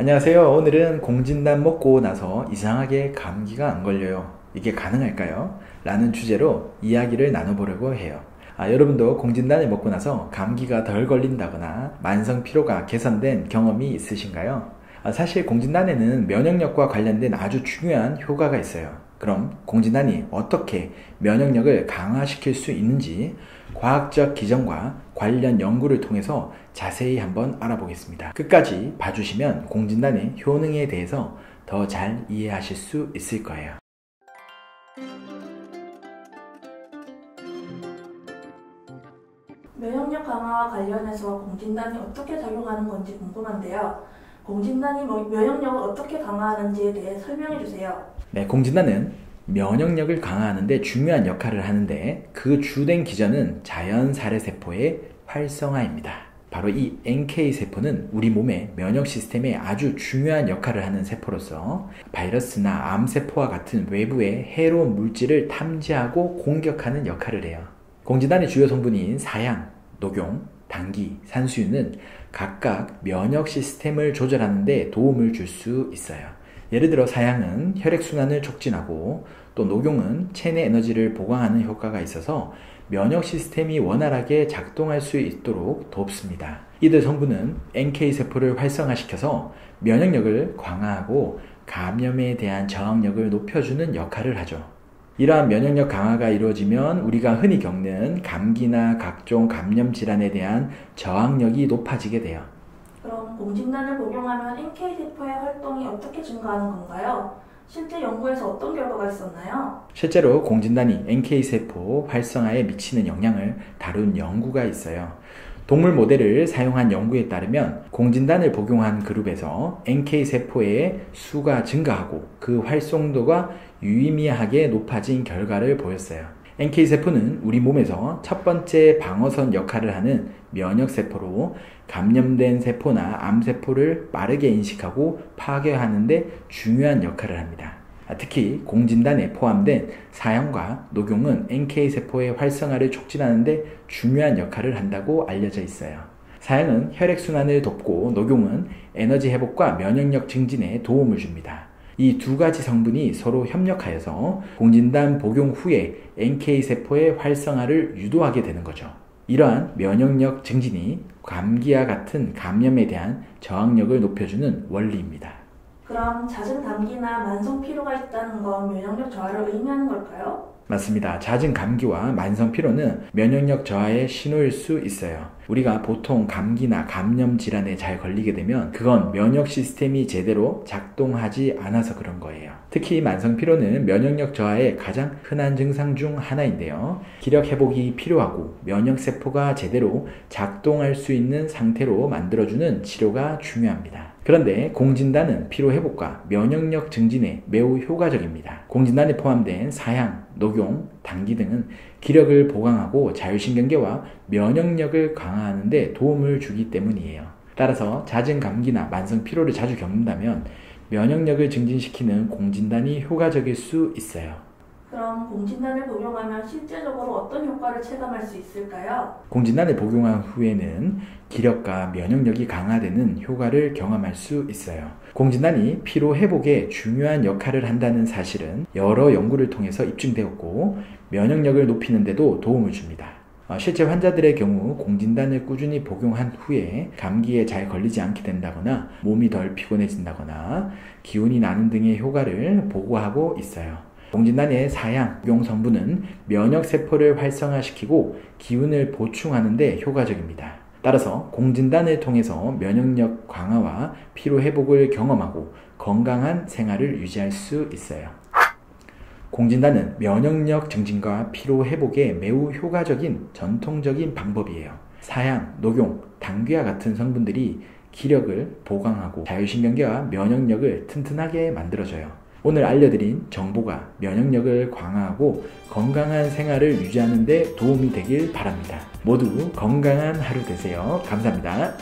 안녕하세요. 오늘은 공진단 먹고 나서 이상하게 감기가 안 걸려요. 이게 가능할까요? 라는 주제로 이야기를 나눠보려고 해요. 여러분도 공진단을 먹고 나서 감기가 덜 걸린다거나 만성 피로가 개선된 경험이 있으신가요? 사실 공진단에는 면역력과 관련된 아주 중요한 효과가 있어요. 그럼 공진단이 어떻게 면역력을 강화시킬 수 있는지 과학적 기전과 관련 연구를 통해서 자세히 한번 알아보겠습니다. 끝까지 봐주시면 공진단의 효능에 대해서 더 잘 이해하실 수 있을 거예요. 면역력 강화와 관련해서 공진단이 어떻게 작용하는 건지 궁금한데요. 공진단이 면역력을 어떻게 강화하는지에 대해 설명해 주세요. 네, 공진단은 면역력을 강화하는 데 중요한 역할을 하는데 그 주된 기전은 자연살해세포의 활성화입니다. 바로 이 NK세포는 우리 몸의 면역 시스템에 아주 중요한 역할을 하는 세포로서 바이러스나 암세포와 같은 외부의 해로운 물질을 탐지하고 공격하는 역할을 해요. 공진단의 주요 성분인 사양, 녹용, 당기, 산수유는 각각 면역 시스템을 조절하는 데 도움을 줄 수 있어요. 예를 들어 사양은 혈액순환을 촉진하고 또 녹용은 체내 에너지를 보강하는 효과가 있어서 면역 시스템이 원활하게 작동할 수 있도록 돕습니다. 이들 성분은 NK세포를 활성화시켜서 면역력을 강화하고 감염에 대한 저항력을 높여주는 역할을 하죠. 이러한 면역력 강화가 이루어지면 우리가 흔히 겪는 감기나 각종 감염 질환에 대한 저항력이 높아지게 돼요. 그럼 공진단을 복용하면 NK세포의 활동이 어떻게 증가하는 건가요? 실제 연구에서 어떤 결과가 있었나요? 실제로 공진단이 NK세포 활성화에 미치는 영향을 다룬 연구가 있어요. 동물 모델을 사용한 연구에 따르면 공진단을 복용한 그룹에서 NK세포의 수가 증가하고 그 활성도가 유의미하게 높아진 결과를 보였어요. NK세포는 우리 몸에서 첫 번째 방어선 역할을 하는 면역세포로 감염된 세포나 암세포를 빠르게 인식하고 파괴하는 데 중요한 역할을 합니다. 특히 공진단에 포함된 사양과 녹용은 NK세포의 활성화를 촉진하는 데 중요한 역할을 한다고 알려져 있어요. 사양은 혈액순환을 돕고 녹용은 에너지 회복과 면역력 증진에 도움을 줍니다. 이 두 가지 성분이 서로 협력하여서 공진단 복용 후에 NK세포의 활성화를 유도하게 되는 거죠. 이러한 면역력 증진이 감기와 같은 감염에 대한 저항력을 높여주는 원리입니다. 그럼 잦은 감기나 만성 피로가 있다는 건 면역력 저하를 의미하는 걸까요? 맞습니다. 잦은 감기와 만성 피로는 면역력 저하의 신호일 수 있어요. 우리가 보통 감기나 감염 질환에 잘 걸리게 되면 그건 면역 시스템이 제대로 작동하지 않아서 그런 거예요. 특히 만성 피로는 면역력 저하의 가장 흔한 증상 중 하나인데요. 기력 회복이 필요하고 면역 세포가 제대로 작동할 수 있는 상태로 만들어주는 치료가 중요합니다. 그런데 공진단은 피로 회복과 면역력 증진에 매우 효과적입니다. 공진단에 포함된 사양, 녹용, 당기 등은 기력을 보강하고 자율신경계와 면역력을 강화하는 데 도움을 주기 때문이에요. 따라서 잦은 감기나 만성 피로를 자주 겪는다면 면역력을 증진시키는 공진단이 효과적일 수 있어요. 그럼 공진단을 복용하면 실제적으로 어떤 효과를 체감할 수 있을까요? 공진단을 복용한 후에는 기력과 면역력이 강화되는 효과를 경험할 수 있어요. 공진단이 피로 회복에 중요한 역할을 한다는 사실은 여러 연구를 통해서 입증되었고 면역력을 높이는 데도 도움을 줍니다. 실제 환자들의 경우 공진단을 꾸준히 복용한 후에 감기에 잘 걸리지 않게 된다거나 몸이 덜 피곤해진다거나 기운이 나는 등의 효과를 보고하고 있어요. 공진단의 사양, 녹용 성분은 면역세포를 활성화시키고 기운을 보충하는 데 효과적입니다. 따라서 공진단을 통해서 면역력 강화와 피로 회복을 경험하고 건강한 생활을 유지할 수 있어요. 공진단은 면역력 증진과 피로 회복에 매우 효과적인 전통적인 방법이에요. 사양, 녹용, 당귀와 같은 성분들이 기력을 보강하고 자율신경계와 면역력을 튼튼하게 만들어줘요. 오늘 알려드린 정보가 면역력을 강화하고 건강한 생활을 유지하는 데 도움이 되길 바랍니다. 모두 건강한 하루 되세요. 감사합니다.